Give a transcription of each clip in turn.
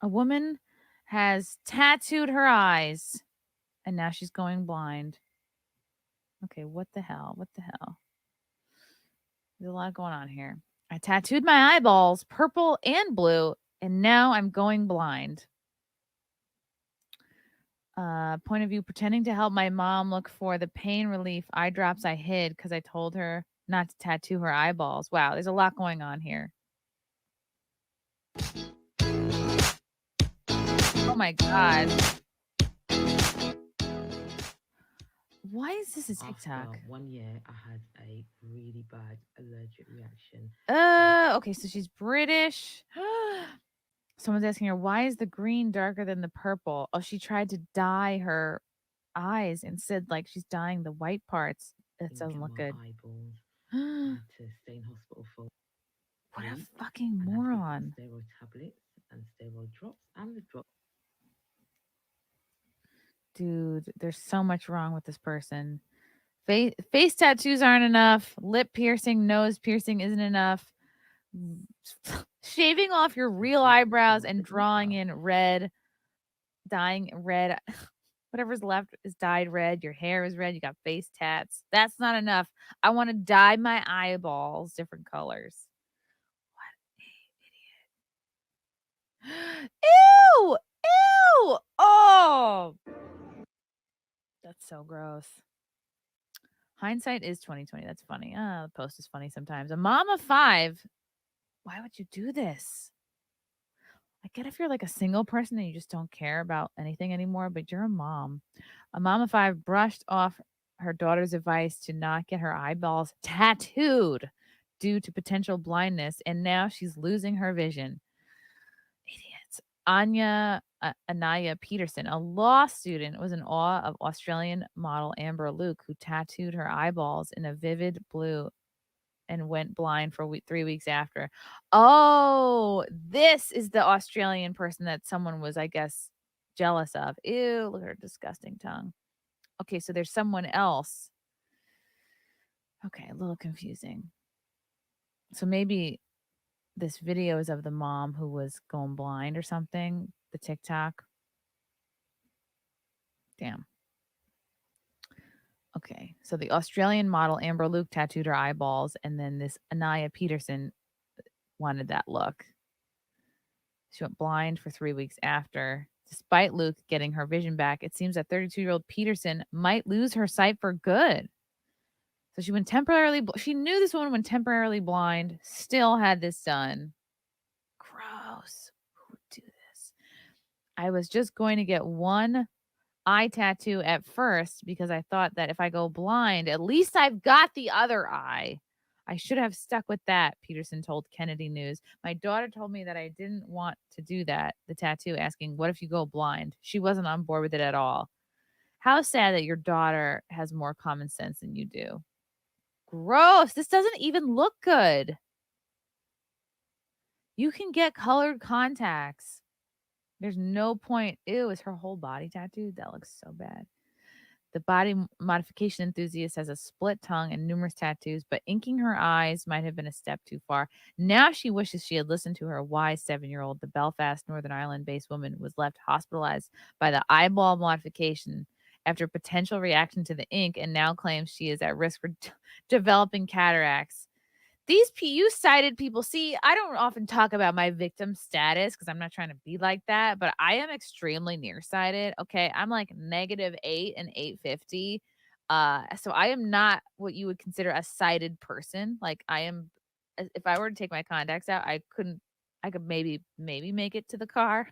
A woman has tattooed her eyes and now she's going blind. Okay, what the hell? What the hell? There's a lot going on here. I tattooed my eyeballs purple and blue, and now I'm going blind. Point of view, pretending to help my mom look for the pain relief eye drops I hid because I told her not to tattoo her eyeballs. Wow, there's a lot going on here. Oh my God. Why is this a After TikTok? 1 year, I had a really bad allergic reaction. Okay, so she's British. Someone's asking her, why is the green darker than the purple? Oh, she tried to dye her eyes and said like she's dyeing the white parts. That Ink doesn't in look my good. eyeballs. I What had to stay in hospital for a a week fucking and had to be put on moron. steroid tablets and steroid drops. And the drops Dude, there's so much wrong with this person. Face tattoos aren't enough. Lip piercing, nose piercing isn't enough. Shaving off your real taken eyebrows from and the drawing detail. in red, dyeing red, whatever's left is dyed red. Your hair is red. You got face tats. That's not enough. I want to dye my eyeballs different colors. What an idiot. Ew! Ew! Oh, that's so gross. Hindsight is 2020. That's funny. The post is funny sometimes. A mom of five. Why would you do this? I get if you're like a single person and you just don't care about anything anymore, but you're a mom. A mom of five brushed off her daughter's advice to not get her eyeballs tattooed due to potential blindness, and now she's losing her vision. Idiots. Anaya Peterson, a law student, was in awe of Australian model Amber Luke, who tattooed her eyeballs in a vivid blue and went blind for 3 weeks after. Oh, this is the Australian person that someone was, I guess, jealous of. Ew, look at her disgusting tongue. Okay, so there's someone else. Okay, a little confusing. So maybe this video is of the mom who was going blind or something, the TikTok. Damn. Okay, so the Australian model Amber Luke tattooed her eyeballs, and then this Anaya Peterson wanted that look. She went blind for 3 weeks after. Despite Luke getting her vision back, it seems that 32-year-old Peterson might lose her sight for good. So she went temporarily. She knew this woman went temporarily blind. Still had this done. Gross. Who would do this? I was just going to get one eye tattoo at first because I thought that if I go blind, at least I've got the other eye. I should have stuck with that, Peterson told Kennedy News. My daughter told me that I didn't want to do that, the tattoo, asking, what if you go blind? She wasn't on board with it at all. How sad that your daughter has more common sense than you do. Gross. This doesn't even look good. You can get colored contacts. There's no point. Ew, is her whole body tattooed? That looks so bad. The body modification enthusiast has a split tongue and numerous tattoos, but inking her eyes might have been a step too far. Now she wishes she had listened to her wise 7-year-old. The Belfast, Northern Ireland based woman was left hospitalized by the eyeball modification after potential reaction to the ink and now claims she is at risk for developing cataracts. These PU cited people. See, I don't often talk about my victim status because I'm not trying to be like that, but I am extremely nearsighted. Okay. I'm like -8 and 850. So I am not what you would consider a sighted person. Like I am if I were to take my contacts out, I could maybe make it to the car.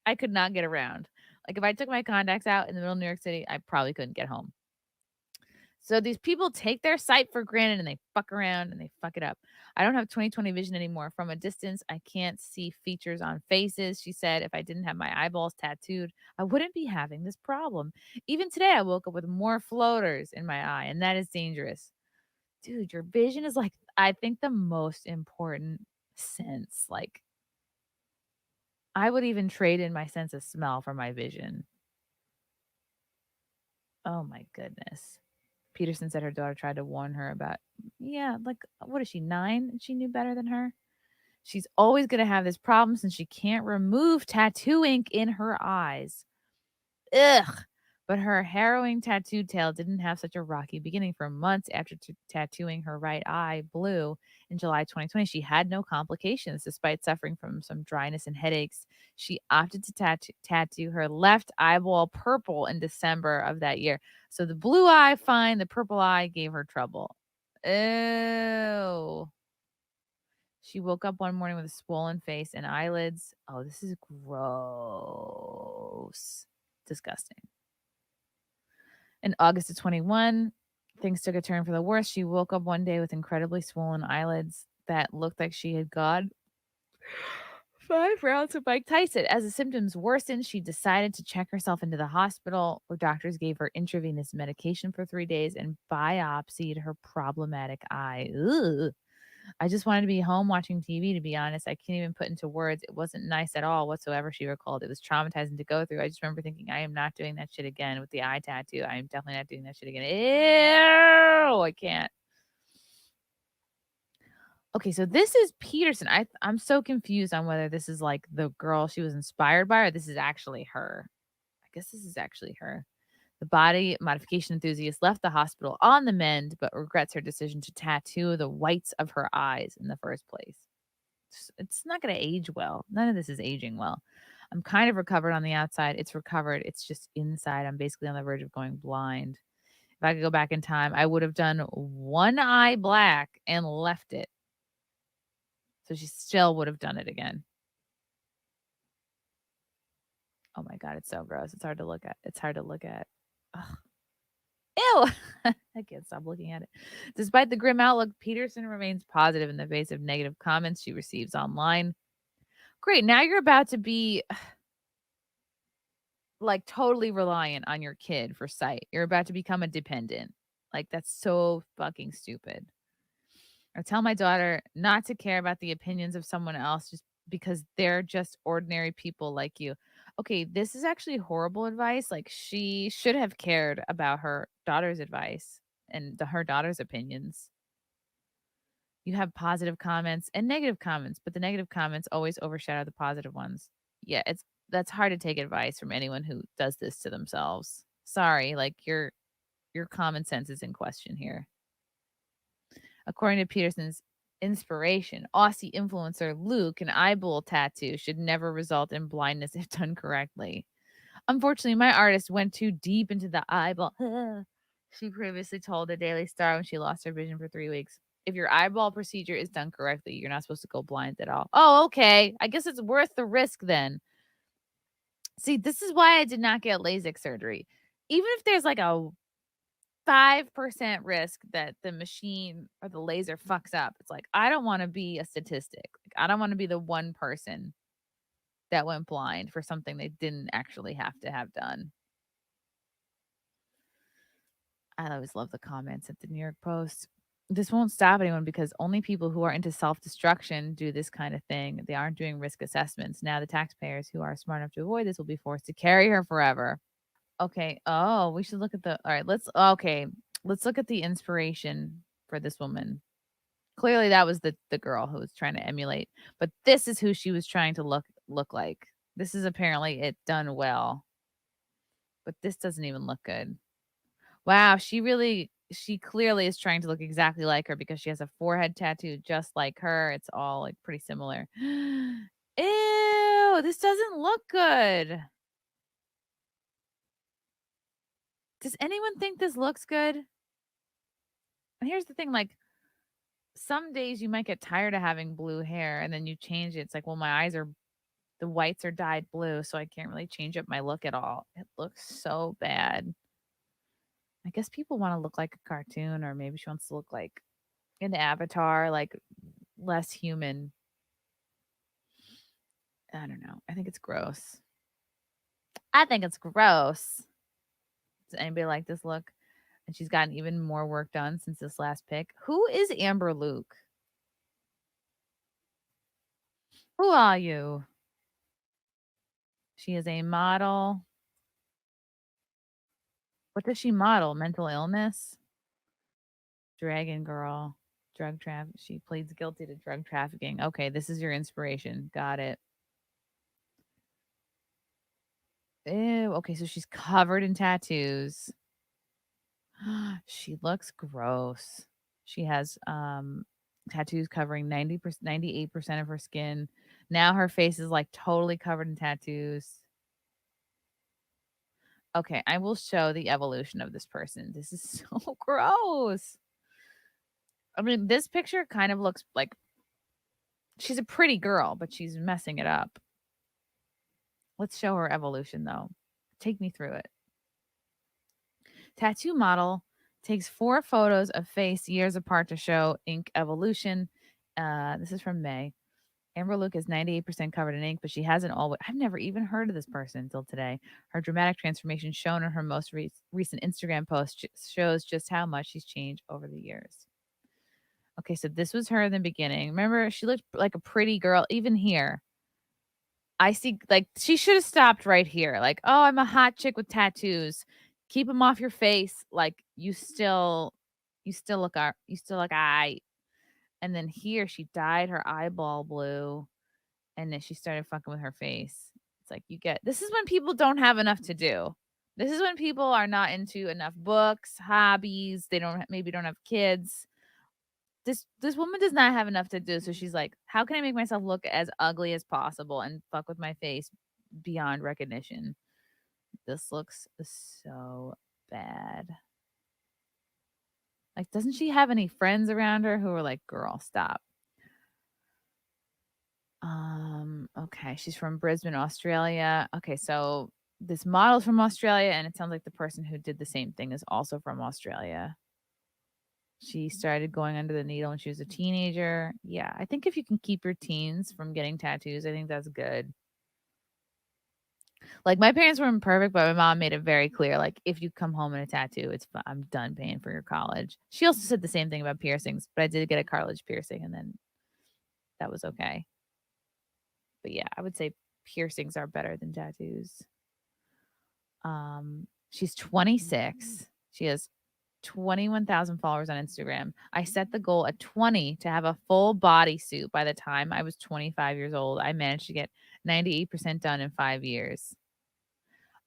I could not get around. Like if I took my contacts out in the middle of New York City, I probably couldn't get home. So these people take their sight for granted and they fuck around and they fuck it up. I don't have 20/20 vision anymore. From a distance, I can't see features on faces. She said, if I didn't have my eyeballs tattooed, I wouldn't be having this problem. Even today, I woke up with more floaters in my eye, and that is dangerous. Dude, your vision is like, I think, the most important sense. Like, I would even trade in my sense of smell for my vision. Oh my goodness. Peterson said her daughter tried to warn her about, yeah, like, what is she, 9? And she knew better than her. She's always going to have this problem since she can't remove tattoo ink in her eyes. Ugh. But her harrowing tattoo tale didn't have such a rocky beginning. For months after tattooing her right eye blue in July 2020, she had no complications despite suffering from some dryness and headaches. She opted to tattoo her left eyeball purple in December of that year. So the blue eye, fine. The purple eye gave her trouble. Ew. She woke up one morning with a swollen face and eyelids. Oh, this is gross. Disgusting. In August of 21, things took a turn for the worse. She woke up one day with incredibly swollen eyelids that looked like she had gone 5 rounds of Mike Tyson. As the symptoms worsened, she decided to check herself into the hospital, where doctors gave her intravenous medication for 3 days and biopsied her problematic eye. Ugh. I just wanted to be home watching TV, to be honest. I can't even put into words. It wasn't nice at all whatsoever, she recalled. It was traumatizing to go through. I just remember thinking, I am not doing that shit again with the eye tattoo. I am definitely not doing that shit again. Ew, I can't. Okay, so this is Peterson. I'm so confused on whether this is like the girl she was inspired by or this is actually her. I guess this is actually her. The body modification enthusiast left the hospital on the mend, but regrets her decision to tattoo the whites of her eyes in the first place. It's not going to age well. None of this is aging well. I'm kind of recovered on the outside. It's recovered. It's just inside. I'm basically on the verge of going blind. If I could go back in time, I would have done one eye black and left it. So she still would have done it again. Oh my God, it's so gross. It's hard to look at. It's hard to look at. Ugh. Ew! I can't stop looking at it. Despite the grim outlook, Peterson remains positive in the face of negative comments she receives online. Great. Now you're about to be like totally reliant on your kid for sight. You're about to become a dependent. Like, that's so fucking stupid. Or tell my daughter not to care about the opinions of someone else just because they're just ordinary people like you. Okay, this is actually horrible advice. Like, she should have cared about her daughter's advice and her daughter's opinions. You have positive comments and negative comments, but the negative comments always overshadow the positive ones. Yeah, that's hard to take advice from anyone who does this to themselves. Sorry, like your common sense is in question here. According to Peterson's inspiration, Aussie influencer Luke, an eyeball tattoo should never result in blindness if done correctly. Unfortunately, my artist went too deep into the eyeball. She previously told the Daily Star when she lost her vision for 3 weeks. If your eyeball procedure is done correctly, you're not supposed to go blind at all. Oh, okay. I guess it's worth the risk then. See, this is why I did not get LASIK surgery. Even if there's like a 5% risk that the machine or the laser fucks up, it's like, I don't want to be a statistic. Like, I don't want to be the one person that went blind for something they didn't actually have to have done. I always love the comments at the New York Post. This won't stop anyone because only people who are into self destruction do this kind of thing. They aren't doing risk assessments. Now, the taxpayers who are smart enough to avoid this will be forced to carry her forever. Okay. Oh, we should look at the. All right. Let's look at the inspiration for this woman. Clearly, that was the girl who was trying to emulate, but this is who she was trying to look like. This is apparently it done well, but this doesn't even look good. Wow, she clearly is trying to look exactly like her because she has a forehead tattoo just like her. It's all like pretty similar. Ew, this doesn't look good. Does anyone think this looks good? And here's the thing, like some days you might get tired of having blue hair and then you change it. It's like, well, my eyes are the whites are dyed blue, so I can't really change up my look at all. It looks so bad. I guess people want to look like a cartoon, or maybe she wants to look like an avatar, like less human. I don't know. I think it's gross. I think it's gross. Does anybody like this look? And she's gotten even more work done since this last pic. Who is Amber Luke? Who are you? She is a model. What does she model? Mental illness? Dragon girl. She pleads guilty to drug trafficking. Okay, this is your inspiration. Got it. Ew. Okay, so she's covered in tattoos. She looks gross. She has tattoos covering 90%, 98% of her skin. Now her face is like totally covered in tattoos. Okay, I will show the evolution of this person. This is so gross. I mean, this picture kind of looks like she's a pretty girl, but she's messing it up. Let's show her evolution though. Take me through it. Tattoo model takes 4 photos of face years apart to show ink evolution. This is from May. Amber Luke is 98% covered in ink, but she hasn't always. I've never even heard of this person until today. Her dramatic transformation shown in her most recent Instagram post shows just how much she's changed over the years. Okay, so this was her in the beginning. Remember, she looked like a pretty girl. Even here, I see like she should have stopped right here. Like, oh, I'm a hot chick with tattoos. Keep them off your face. Like you still look I. And then here she dyed her eyeball blue, and then she started fucking with her face. It's like you get this is when people don't have enough to do. This is when people are not into enough books, hobbies. They maybe don't have kids. This woman does not have enough to do, so she's like, how can I make myself look as ugly as possible and fuck with my face beyond recognition? This looks so bad. Like, doesn't she have any friends around her who are like, girl, stop? Okay, she's from Brisbane, Australia. Okay, so this model's from Australia, and it sounds like the person who did the same thing is also from Australia. She started going under the needle when she was a teenager. Yeah, I think if you can keep your teens from getting tattoos, I think that's good. Like my parents weren't perfect, but my mom made it very clear like if you come home in a tattoo, I'm done paying for your college. She also said the same thing about piercings, but I did get a cartilage piercing and then that was okay. But yeah, I would say piercings are better than tattoos. She's 26. She has 21,000 followers on Instagram. I set the goal at 20 to have a full body suit by the time I was 25 years old. I managed to get 98% done in 5 years.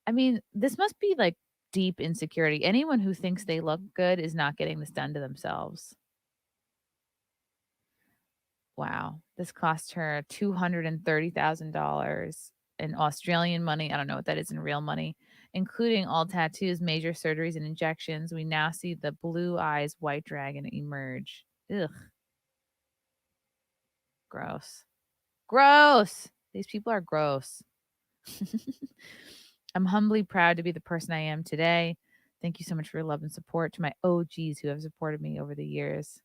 I mean, this must be like deep insecurity. Anyone who thinks they look good is not getting this done to themselves. Wow. This cost her $230,000 in Australian money. I don't know what that is in real money, including all tattoos, major surgeries, and injections. We now see the blue eyes white dragon emerge. Ugh. Gross. Gross. These people are gross. I'm humbly proud to be the person I am today. Thank you so much for your love and support to my OGs who have supported me over the years.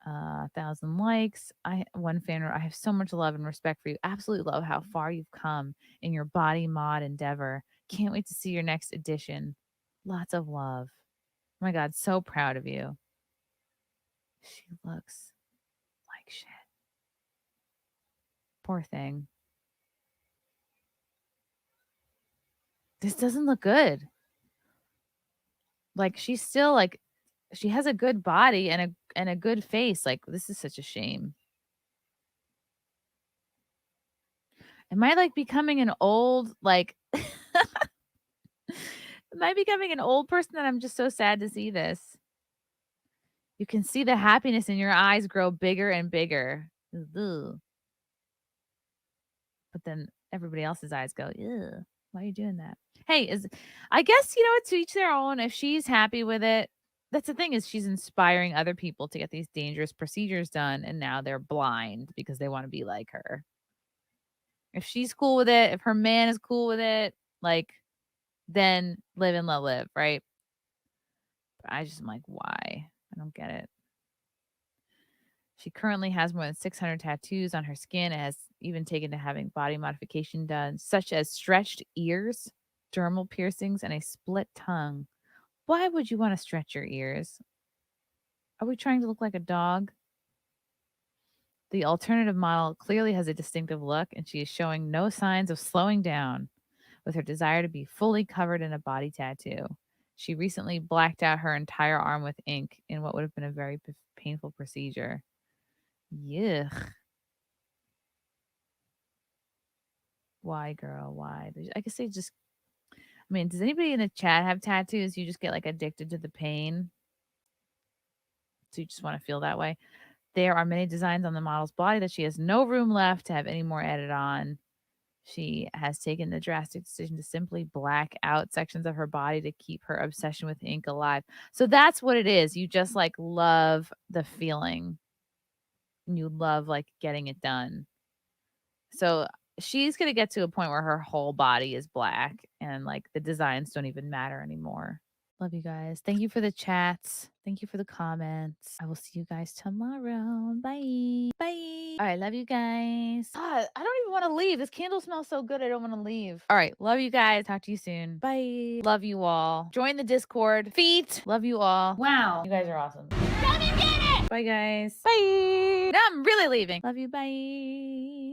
1,000 likes. I one fan. I have so much love and respect for you. Absolutely love how far you've come in your body mod endeavor. Can't wait to see your next edition. Lots of love. Oh my God, so proud of you. She looks like shit. Poor thing. This doesn't look good. Like she's still like she has a good body and a good face. Like this is such a shame. Am I like becoming an old like am I becoming an old person that I'm just so sad to see this? You can see the happiness in your eyes grow bigger and bigger. Ugh. But then everybody else's eyes go, ew, why are you doing that? Hey, I guess you know it's to each their own. If she's happy with it, that's the thing is she's inspiring other people to get these dangerous procedures done, and now they're blind because they want to be like her. If she's cool with it, if her man is cool with it, like then live and let live, right? But I just am like, why? I don't get it. She currently has more than 600 tattoos on her skin and has even taken to having body modification done, such as stretched ears, dermal piercings, and a split tongue. Why would you want to stretch your ears? Are we trying to look like a dog? The alternative model clearly has a distinctive look, and she is showing no signs of slowing down with her desire to be fully covered in a body tattoo. She recently blacked out her entire arm with ink in what would have been a very painful procedure. Yuck. Why, girl? Why? I guess they just, I mean, does anybody in the chat have tattoos? You just get like addicted to the pain. So you just want to feel that way. There are many designs on the model's body that she has no room left to have any more added on. She has taken the drastic decision to simply black out sections of her body to keep her obsession with ink alive. So that's what it is. You just like love the feeling. And you love like getting it done. So she's going to get to a point where her whole body is black and like the designs don't even matter anymore. Love you guys. Thank you for the chats. Thank you for the comments. I will see you guys tomorrow. Bye. Bye. All right. Love you guys. God, I don't even want to leave. This candle smells so good. I don't want to leave. All right. Love you guys. Talk to you soon. Bye. Love you all. Join the Discord. Feet. Love you all. Wow. You guys are awesome. Love you, get it. Bye, guys. Bye. Now I'm really leaving. Love you. Bye.